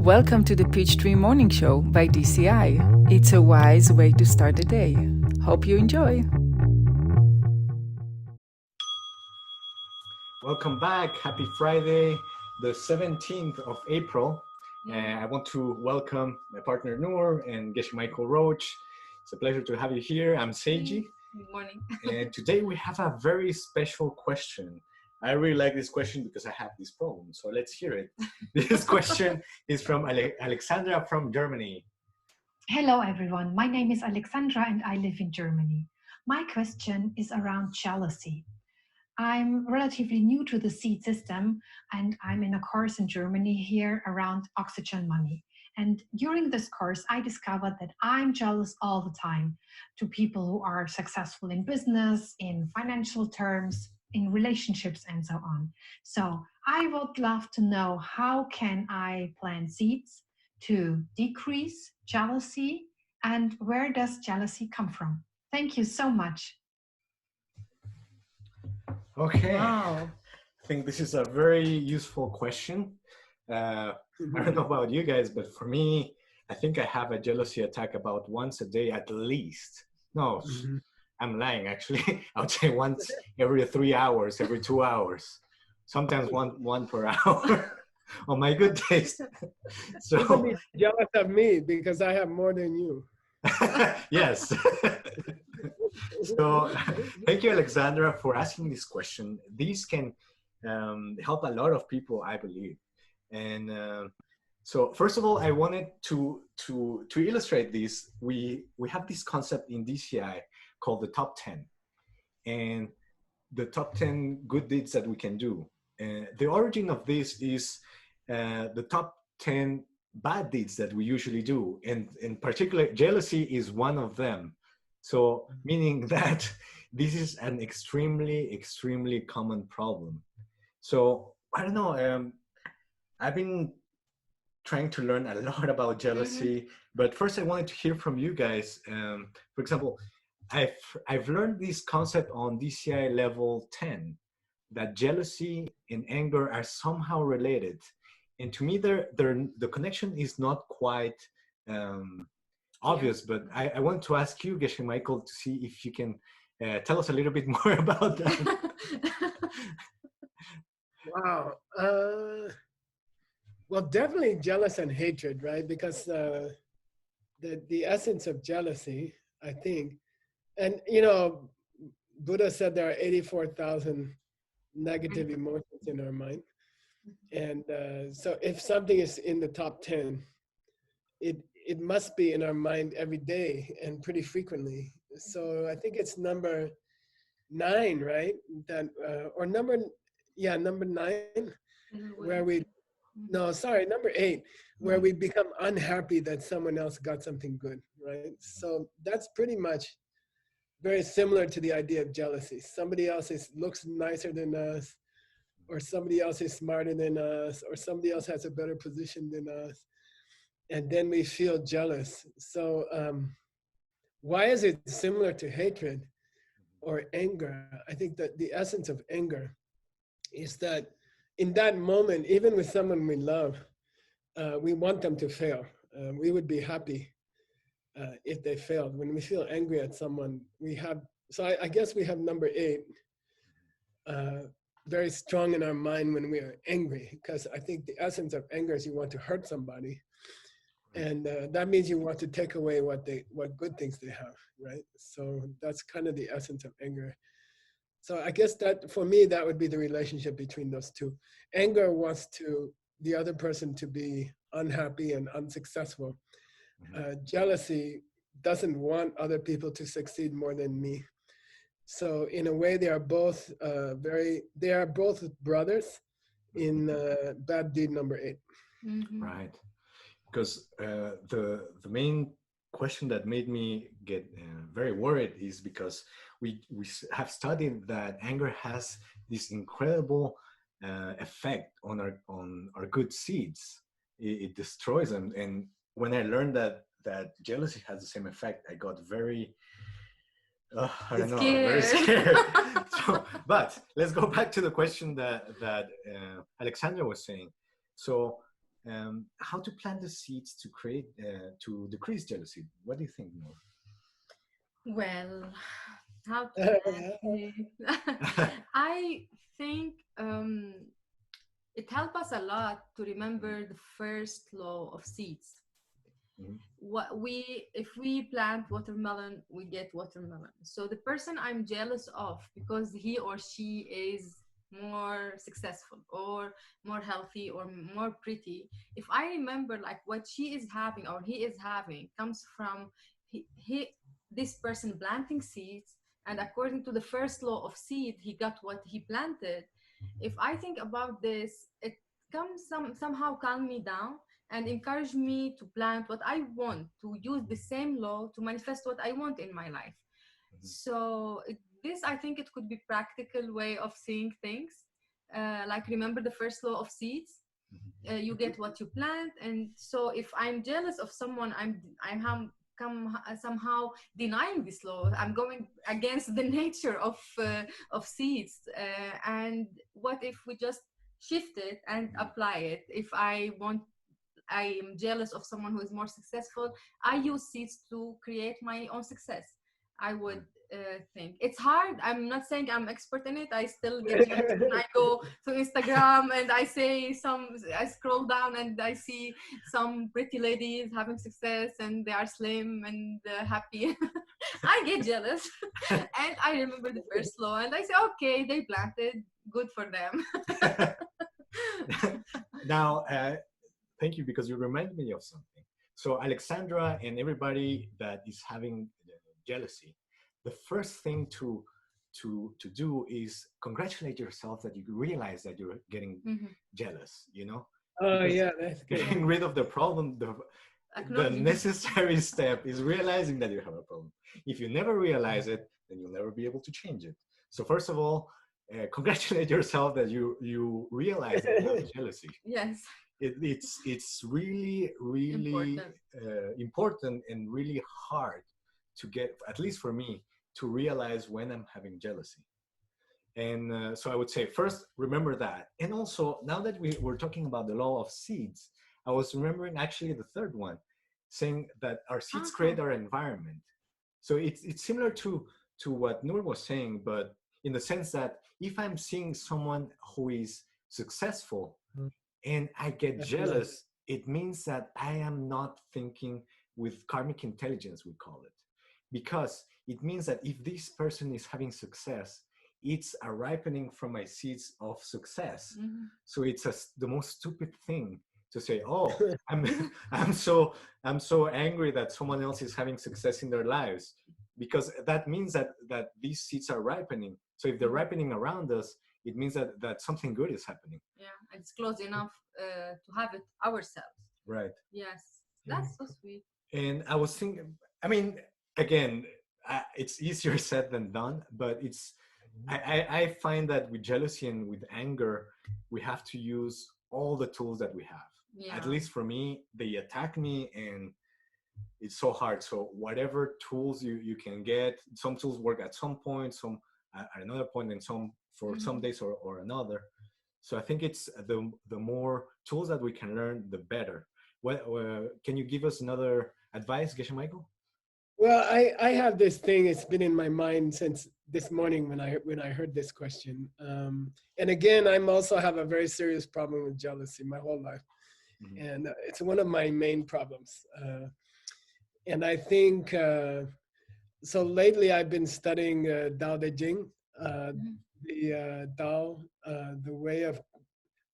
Welcome to the Peachtree Morning Show by DCI. It's a wise way to start the day. Hope you enjoy. Welcome back. Happy Friday, the 17th of April. I want to welcome my partner Noor and Geshe Michael Roach. It's a pleasure to have you here. I'm Seiji. Good morning. And today we have a very special question. I really like this question because I have this problem. So let's hear it. This question is from Alexandra from Germany. Hello, everyone. My name is Alexandra and I live in Germany. My question is around jealousy. I'm relatively new to the seed system and I'm in a course in Germany here around oxygen money. And during this course, I discovered that I'm jealous all the time to people who are successful in business, in financial terms, in relationships, and so on. So I would love to know, how can I plant seeds to decrease jealousy, and where does jealousy come from? Thank you so much. Okay. Wow. I think this is a very useful question. I don't know about you guys, but for me, I think I have a jealousy attack about once a day at least. No, I'm lying actually. I would say once every 3 hours, every 2 hours, sometimes one per hour on my good days. So you can be jealous of me because I have more than you. Yes. So thank you, Alexandra, for asking this question. These can help a lot of people, I believe. And so first of all, I wanted to illustrate this. We have this concept in DCI called the top 10, and the top 10 good deeds that we can do. The origin of this is the top 10 bad deeds that we usually do, and in particular, jealousy is one of them. So meaning that this is an extremely common problem. So I don't know, I've been trying to learn a lot about jealousy, but first I wanted to hear from you guys. For example, I've learned this concept on DCI level 10, that jealousy and anger are somehow related. And to me, the connection is not quite obvious, but I want to ask you, Geshe Michael, to see if you can tell us a little bit more about that. Wow. Well, definitely jealous and hatred, right? Because the essence of jealousy, I think, and you know, Buddha said there are 84,000 negative emotions in our mind. And so if something is in the top 10, it must be in our mind every day and pretty frequently. So I think it's number 9, right? That or number 9, where number 8, where we become unhappy that someone else got something good, right? So that's pretty much very similar to the idea of jealousy. Somebody else looks nicer than us, or somebody else is smarter than us, or somebody else has a better position than us, and then we feel jealous. So why is it similar to hatred or anger? I think that the essence of anger is that in that moment, even with someone we love, we want them to fail. We would be happy if they failed. When we feel angry at someone, I guess we have number 8 very strong in our mind when we are angry, because I think the essence of anger is you want to hurt somebody. And that means you want to take away what good things they have, right? So that's kind of the essence of anger. So I guess that for me, that would be the relationship between those two. Anger wants the other person to be unhappy and unsuccessful. Jealousy doesn't want other people to succeed more than me. So in a way, they are both brothers in bad deed number 8. Right. Because the main question that made me get very worried is because we have studied that anger has this incredible effect on our good seeds. It destroys them. And when I learned that jealousy has the same effect, I got very very scared. But let's go back to the question that Alexandra was saying. So how to plant the seeds to create to decrease jealousy. What do you think, Noor? Well, how to plant it? I think it helps us a lot to remember the first law of seeds. Mhm. If we plant watermelon, we get watermelon. So the person I'm jealous of because he or she is more successful or more healthy or more pretty, if I remember like what she is having or he is having comes from he this person planting seeds, and according to the first law of seed, he got what he planted. If I think about this, it comes somehow calm me down and encourage me to plant what I want, to use the same law to manifest what I want in my life. So this, I think it could be practical way of seeing things. Like remember the first law of seeds. You get what you plant, and so if I'm jealous of someone, somehow denying this law. I'm going against the nature of seeds. And what if we just shift it and apply it? If I am jealous of someone who is more successful, I use seeds to create my own success. I would think it's hard. I'm not saying I'm expert in it. I still get jealous when I go to Instagram and I scroll down and I see some pretty ladies having success and they are slim and happy. I get jealous and I remember the first law and I say, okay, they planted, good for them. Now, thank you, because you remind me of something. So Alexandra and everybody that is having jealousy, the first thing to do is congratulate yourself that you realize that you're getting jealous, you know? Oh, Because yeah, that's good. getting rid of the problem, the necessary step is realizing that you have a problem. If you never realize it, then you'll never be able to change it. So first of all, congratulate yourself that you realize that you have jealousy. Yes. It's really important and really hard to get, at least for me, to realize when I'm having jealousy. And so I would say first remember that. And also, now that we're talking about the law of seeds, I was remembering actually the third one, saying that our seeds create our environment. So it's similar to what Noor was saying, but in the sense that if I'm seeing someone who is successful and I get jealous, it means that I am not thinking with karmic intelligence, we call it. Because it means that if this person is having success, it's a ripening from my seeds of success. So it's the most stupid thing to say, oh, I'm so angry that someone else is having success in their lives, because that means that these seeds are ripening. So if they're ripening around us, it means that something good is happening. Yeah, it's close enough to have it ourselves. Right. Yes, that's so sweet. And I was thinking, I mean, again, it's easier said than done, but I find that with jealousy and with anger, we have to use all the tools that we have. Yeah. At least for me, they attack me and it's so hard. So whatever tools you can get, some tools work at some point, some at another point, and some for some days or another. So I think it's the more tools that we can learn, the better. Can you give us another advice, Geshe Michael? Well, I have this thing. It's been in my mind since this morning when I heard this question. And again, I'm also have a very serious problem with jealousy my whole life, and it's one of my main problems. And I think so. Lately, I've been studying Tao Te Ching, the Tao, the way of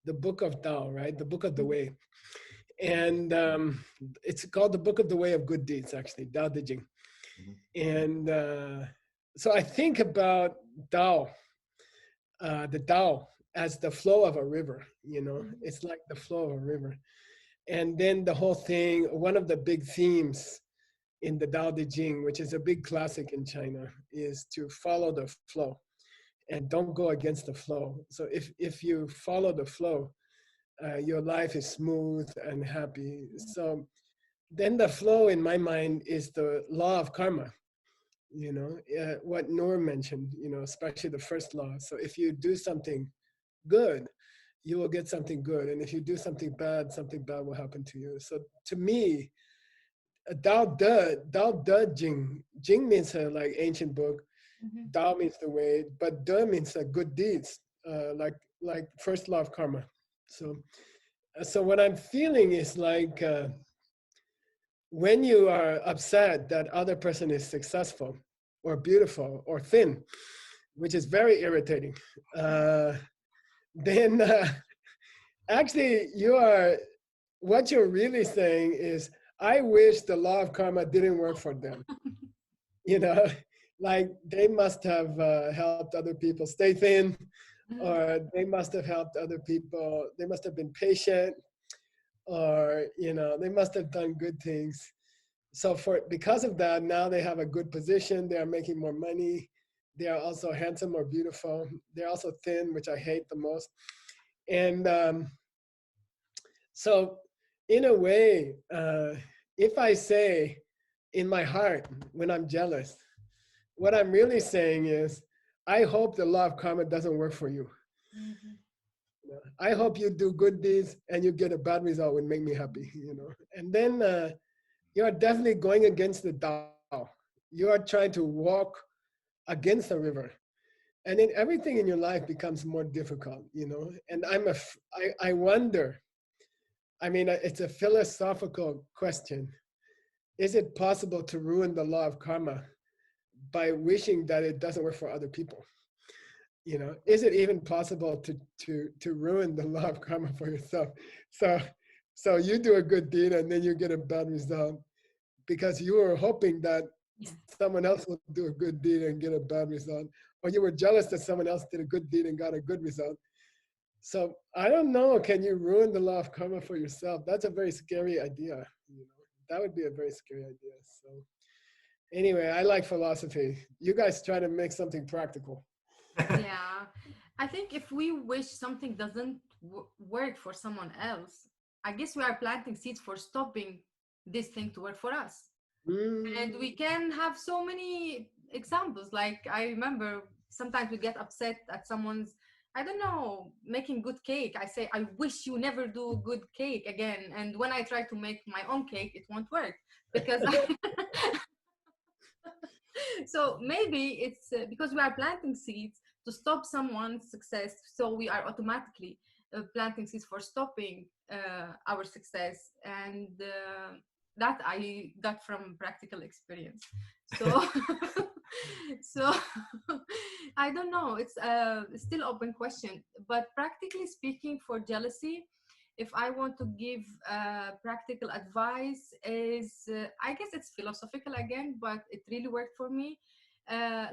the book of Tao, right? The book of the way. And it's called the Book of the Way of Good Deeds, actually, Tao Te Ching. And so I think about Tao, the Tao, as the flow of a river, you know, it's like the flow of a river. And then the whole thing, one of the big themes in the Tao Te Ching, which is a big classic in China, is to follow the flow and don't go against the flow. So if you follow the flow, your life is smooth and happy. So then the flow in my mind is the law of karma, you know, what Noor mentioned, you know, especially the first law. So if you do something good, you will get something good. And if you do something bad will happen to you. So to me, Dao De Jing. Jing means like ancient book. Mhm. Dao means the way, but De means good deeds, like first law of karma. So so what I'm feeling is like when you are upset that other person is successful or beautiful or thin, which is very irritating, then actually you are what you're really saying is, I wish the law of karma didn't work for them. You know, like they must have helped other people stay thin, Mhm. or they must have helped other people. They must have been patient, or they must have done good things. So because of that, now they have a good position. They are making more money. They are also handsome or beautiful. They're also thin, which I hate the most. And so, in a way, if I say in my heart when I'm jealous, what I'm really saying is, I hope the law of karma doesn't work for you. Mhm. I hope you do good deeds and you get a bad result would make me happy. And then you are definitely going against the Tao. You are trying to walk against the river. And then everything in your life becomes more difficult. And I wonder, I mean, it's a philosophical question. Is it possible to ruin the law of karma by wishing that it doesn't work for other people? Is it even possible to ruin the law of karma for yourself? So so you do a good deed and then you get a bad result because you were hoping that Yeah. someone else will do a good deed and get a bad result, or you were jealous that someone else did a good deed and got a good result. So I don't know, can you ruin the law of karma for yourself? That's a very scary idea. That would be a very scary idea. So anyway, I like philosophy. You guys try to make something practical. Yeah. I think if we wish something doesn't work for someone else, I guess we are planting seeds for stopping this thing to work for us. And we Mm. can have so many examples. Like I remember sometimes we get upset at someone's, I don't know, making good cake. I say, I wish you never do good cake again. And when I try to make my own cake, it won't work because so maybe it's because we are planting seeds to stop someone's success, so we are automatically planting seeds for stopping our success. And that I got from practical experience. So so I don't know, it's a still open question, but practically speaking, for jealousy, if I want to give practical advice, is I guess it's philosophical again, but it really worked for me.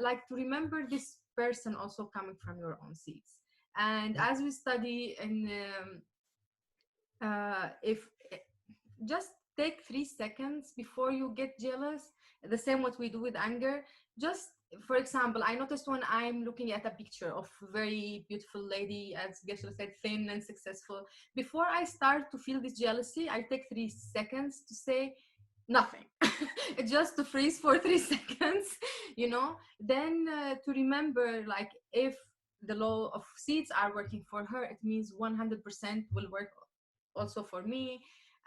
Like to remember this person also coming from your own seeds. And as we study in if just take 3 seconds before you get jealous, the same what we do with anger. Just for example, I noticed when I'm looking at a picture of a very beautiful lady, as Geshe said, thin and successful, before I start to feel this jealousy, I take 3 seconds to say nothing. Just to freeze for 3 seconds, then to remember, like, if the law of seeds are working for her, it means 100% will work also for me.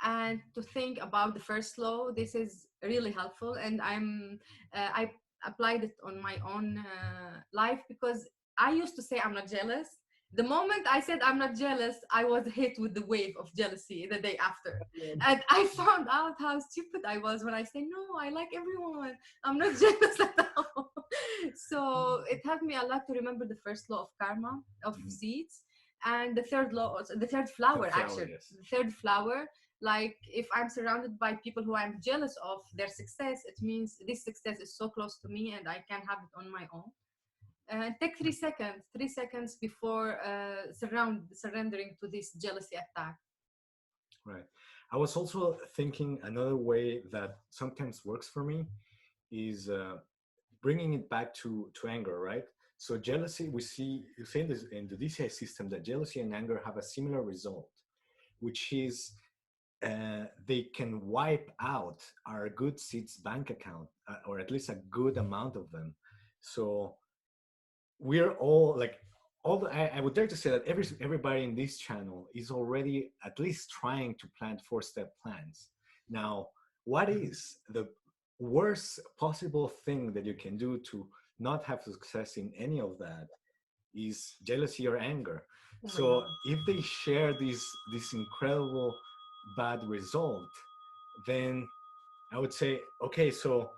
And to think about the first law, this is really helpful, and I applied it on my own life, because I used to say I'm not jealous. The moment I said I'm not jealous, I was hit with the wave of jealousy the day after. And I found out how stupid I was when I say, no, I like everyone. I'm not jealous at all. So it helped me a lot to remember the first law of karma, of seeds. And the third law, also, the third flower, actually. Yes. The third flower, like if I'm surrounded by people who I'm jealous of their success, it means this success is so close to me and I can have it on my own. Take 3 seconds before surrendering to this jealousy attack. Right. I was also thinking another way that sometimes works for me is bringing it back to anger, right? So jealousy, you see in, in the DCI system that jealousy and anger have a similar result, which is they can wipe out our good seeds bank account, or at least a good amount of them. So we're all like, I would dare to say that everybody in this channel is already at least trying to plan 4-step plans. Now, what is the worst possible thing that you can do to not have success in any of that is jealousy or anger. Oh my So God. if they share this incredible bad result, then I would say, okay, so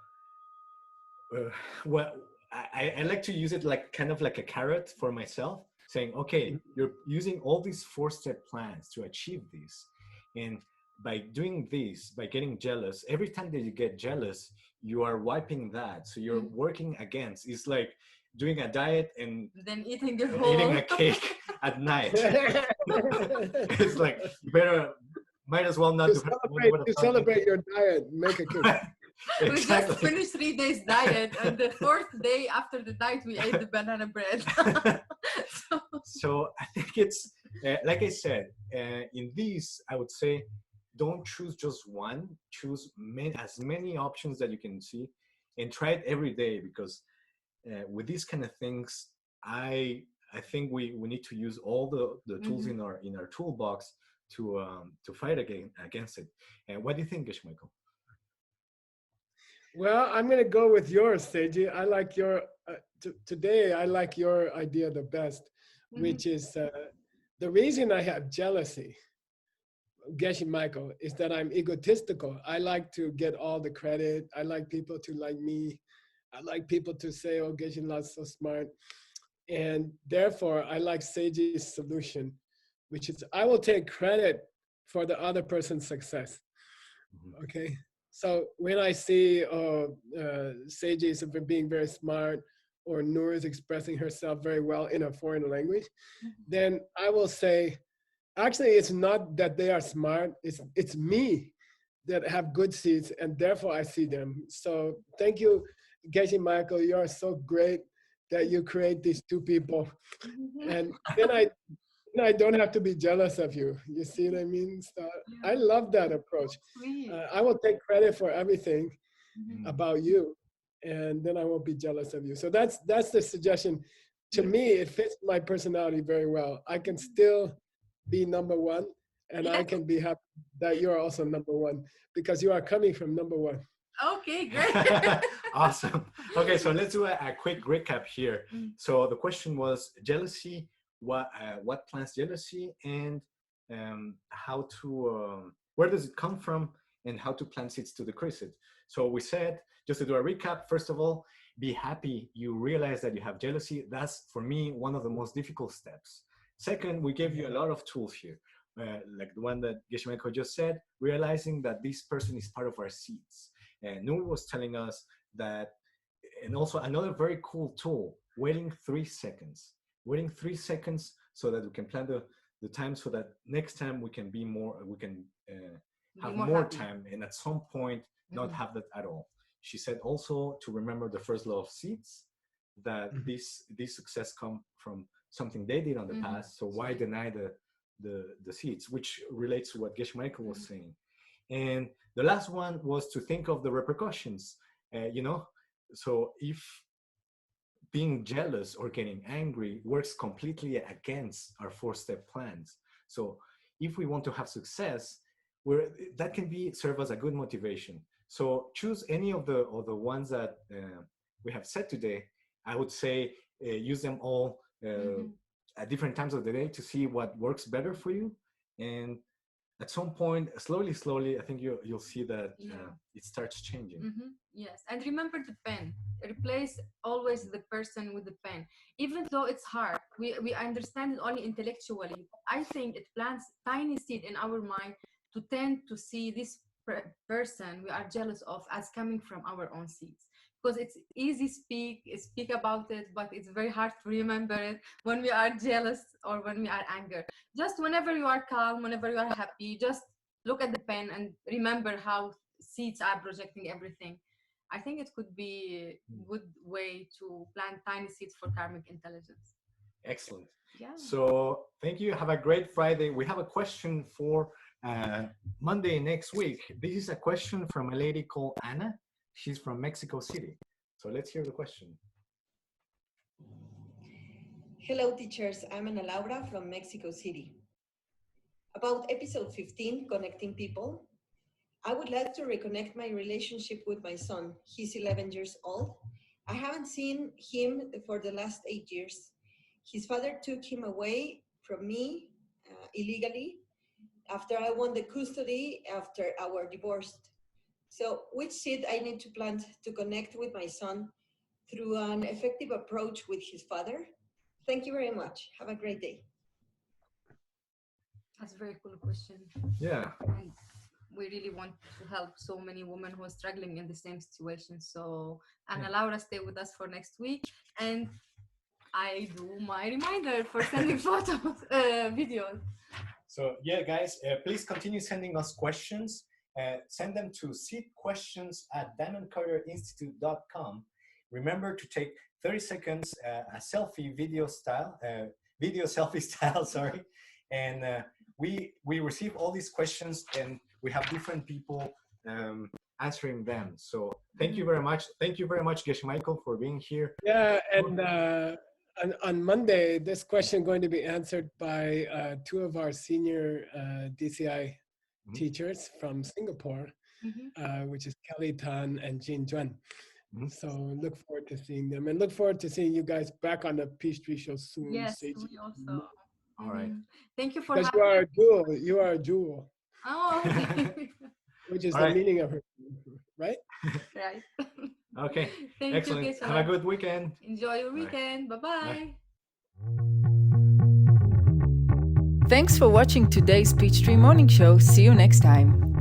well, I like to use it like kind of like a carrot for myself, saying, okay, you're using all these 4-step plans to achieve this. And by doing this, by getting jealous, every time that you get jealous, you are wiping that. So you're working against. It's like doing a diet and Then eating the eating whole. a cake at night. It's like you might as well not to do celebrate, to celebrate your diet, make a cake. We just Exactly. finished 3 days diet, and the 4th day after the diet, we ate the banana bread. So I think it's like I said, in these, I would say, don't choose just one. Choose as many options that you can see, and try it every day. Because with these kind of things, I think we need to use all the tools in our toolbox to fight against it. And what do you think, Ishmael? Well, I'm going to go with yours, Seiji. I like your, today, I like your idea the best, which is the reason I have jealousy, Geshe Michael, is that I'm egotistical. I like to get all the credit. I like people to like me. I like people to say, oh, Geshe La's so smart. And therefore, I like Seiji's solution, which is I will take credit for the other person's success. Okay. So when I see Seiji is being very smart, or Noor is expressing herself very well in a foreign language, then I will say, actually, it's not that they are smart. It's me that have good seeds, and therefore I see them. So thank you, Geshe Michael. You are so great that you create these two people, and then I don't have to be jealous of you. You see what I mean? So I love that approach. I will take credit for everything about you, and then I won't be jealous of you. So that's the suggestion. To me, it fits my personality very well. I can still be number one, and I can be happy that you're also number one, because you are coming from number one. Okay, great. Awesome. Okay, so let's do a quick recap here. So the question was jealousy. What plants jealousy, and how to where does it come from, and how to plant seeds to decrease it. So we said, just to do a recap, first of all, be happy you realize that you have jealousy. That's, for me, one of the most difficult steps. Second, we gave you a lot of tools here, like the one that Geshe Michael just said, realizing that this person is part of our seeds. And Noor was telling us that, and also another very cool tool, waiting 3 seconds. Waiting 3 seconds so that we can plan the time, so that next time we can be more, we can have more time, and at some point not have that at all. She said also to remember the first law of seeds, that this success come from something they did on the past. So why deny the seeds, which relates to what Geshe Michael was saying. And the last one was to think of the repercussions. So if being jealous or getting angry works completely against our 4-step plans. So if we want to have success, that can serve as a good motivation. So choose any of the ones that we have said today. I would say use them all at different times of the day to see what works better for you. And at some point, slowly, I think you'll see that it starts changing. Yes, and remember the pen. Replace always the person with the pen. Even though it's hard, we understand it only intellectually. I think it plants tiny seed in our mind to tend to see this person we are jealous of as coming from our own seeds. Because it's easy speak about it, but it's very hard to remember it when we are jealous or when we are angry. Just whenever you are calm, whenever you are happy, just look at the pen and remember how seeds are projecting everything. I think it could be a good way to plant tiny seeds for karmic intelligence. Excellent. Yeah. So thank you. Have a great Friday. We have a question for Monday next week. This is a question from a lady called Anna. She's from Mexico City. So let's hear the question. Hello, teachers. I'm Ana Laura from Mexico City. About episode 15, Connecting People, I would like to reconnect my relationship with my son. He's 11 years old. I haven't seen him for the last 8 years. His father took him away from me illegally after I won the custody after our divorce. So, which seed I need to plant to connect with my son through an effective approach with his father? Thank you very much. Have a great day. That's a very cool question. Yeah. And we really want to help so many women who are struggling in the same situation. So Ana Laura, stay with us for next week. And I do my reminder for sending photos, videos. So yeah, guys, please continue sending us questions. Send them to seedquestions@diamondcutterinstitute.com. Remember to take 30 seconds, a selfie video selfie style, sorry. And we receive all these questions and we have different people answering them. So thank you very much. Thank you very much, Gesh Michael, for being here. Yeah, and on Monday, this question going to be answered by two of our senior DCI teachers from Singapore, which is Kelly Tan and Jean Juan. So look forward to seeing them and look forward to seeing you guys back on the Peachtree Show soon. Yes, Stacey. we also. All right. Thank you for Because having you are a jewel. You are a jewel. Oh, Which is All the right. meaning of her, right? right. Okay. Thank Excellent. you, Have a good weekend. Enjoy your weekend. Bye-bye. Thanks for watching today's Peachtree Morning Show. See you next time.